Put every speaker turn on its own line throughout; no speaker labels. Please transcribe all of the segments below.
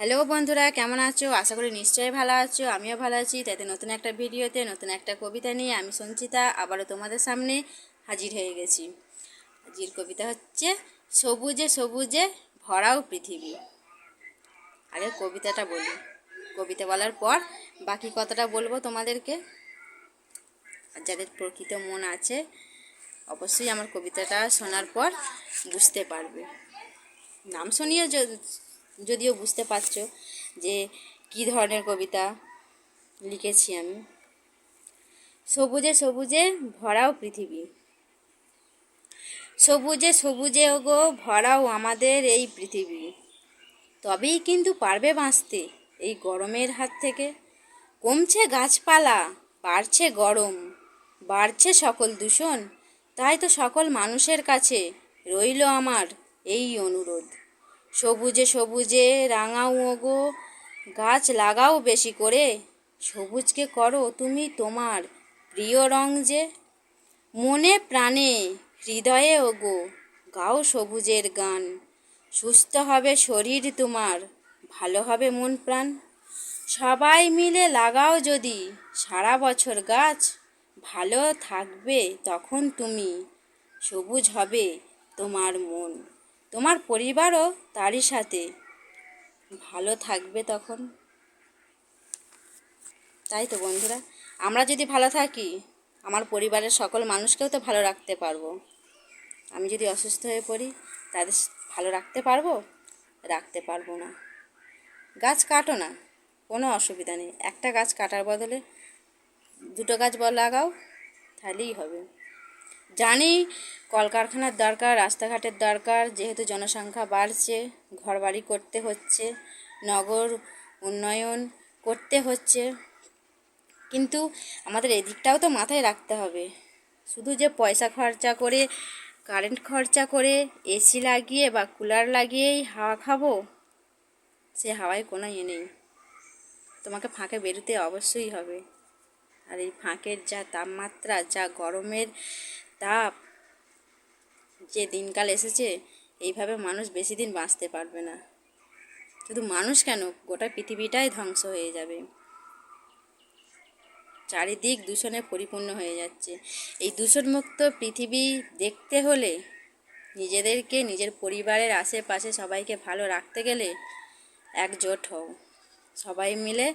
Hello বন্ধুরা, কেমন আছো? আশা করি নিশ্চয়ই ভালো আছো। আমিও ভালো আছি। তাইতে নতুন একটা ভিডিওতে নতুন একটা কবিতা নিয়ে আমি সঞ্চিতা আবারও তোমাদের সামনে হাজির হয়ে গেছি। আজকের কবিতা হচ্ছে সবুজে সবুজে ভরাও পৃথিবী। আগে কবিতাটা বলি, কবিতা বলার পর বাকি কথাটা বলবো তোমাদেরকে। আর যাদের প্রকৃত মন আছে অবশ্যই আমার কবিতাটা শোনার পর বুঝতে পারবে। নাম শুনিয়ে যদিও বুঝতে পারছো যে কী ধরনের কবিতা লিখেছি আমি। সবুজে সবুজে ভরাও পৃথিবী, সবুজে সবুজে ওগো ভরাও আমাদের এই পৃথিবী। তবেই কিন্তু পারবে বাঁচতে এই গরমের হাত থেকে। কমছে গাছপালা, বাড়ছে গরম, বাড়ছে সকল দূষণ। তাই তো সকল মানুষের কাছে রইল আমার এই অনুরোধ। সবুজে সবুজে রাঙাও ওগো, গাছ লাগাও বেশি করে। সবুজকে করো তুমি তোমার প্রিয় রং যে। মনে প্রাণে হৃদয়ে ওগো গাও সবুজের গান। সুস্থ হবে শরীর তোমার, ভালো হবে মন প্রাণ। সবাই মিলে লাগাও যদি সারা বছর গাছ, ভালো থাকবে তখন তুমি, সবুজ হবে তোমার মন। তোমার পরিবারও তারই সাথে ভালো থাকবে তখন। তাই তো বন্ধুরা, আমরা যদি ভালো থাকি আমার পরিবারের সকল মানুষকেও তো ভালো রাখতে পারবো। আমি যদি অসুস্থ হয়ে পড়ি তাদের ভালো রাখতে পারবো? রাখতে পারবো না। গাছ কাটো না, কোনো অসুবিধা নেই। একটা গাছ কাটার বদলে দুটো গাছ লাগাও, তাহলেই হবে। জানি কলকারখানার দরকার, রাস্তাঘাটের দরকার, যেহেতু জনসংখ্যা বাড়ছে, ঘরবাড়ি করতে হচ্ছে, নগর উন্নয়ন করতে হচ্ছে, কিন্তু আমাদের এদিকটাও তো মাথায় রাখতে হবে। শুধু যে পয়সা খরচা করে, কারেন্ট খরচা করে, এসি লাগিয়ে বা কুলার লাগিয়েই হাওয়া খাবো, সে হাওয়ায় কোনো নেই। তোমাকে ফাঁকে বেরোতে অবশ্যই হবে। আর এই ফাঁকের যা তাপমাত্রা, যা গরমের তাপ, যে দিনকাল এসেছে, এইভাবে মানুষ বেশি দিন বাঁচতে পারবে না। শুধু মানুষ কেন, গোটা পৃথিবীটাই ধ্বংস হয়ে যাবে। চারিদিক দূষণে পরিপূর্ণ হয়ে যাচ্ছে। এই দূষণমুক্ত পৃথিবী দেখতে হলে নিজেদেরকে, নিজের পরিবারের আশেপাশে সবাইকে ভালো রাখতে গেলে একজোট হও, সবাই মিলে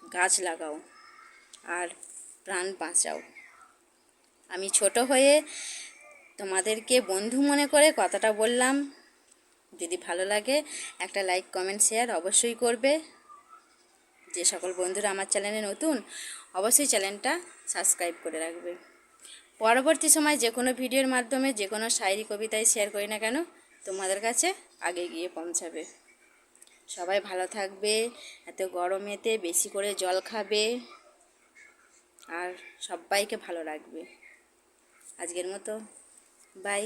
গাছ লাগাও আর প্রাণ বাঁচাও। আমি ছোট হয়ে তোমাদেরকে বন্ধু মনে করে কথাটা বললাম। যদি ভালো লাগে একটা লাইক, কমেন্ট, শেয়ার অবশ্যই করবে। যে সকল বন্ধুরা আমার চ্যানেলে নতুন, অবশ্যই চ্যানেলটা সাবস্ক্রাইব করে রাখবে। পরবর্তী সময় যে কোনো ভিডিওর মাধ্যমে যে কোনো শায়রি কবিতায় শেয়ার করি না কেন, তোমাদের কাছে আগে গিয়ে পৌঁছাবে। সবাই ভালো থাকবে, এত গরমেতে বেশি করে জল খাবে, আর সবাইকে ভালো রাখবে। আজকের মতো বাই।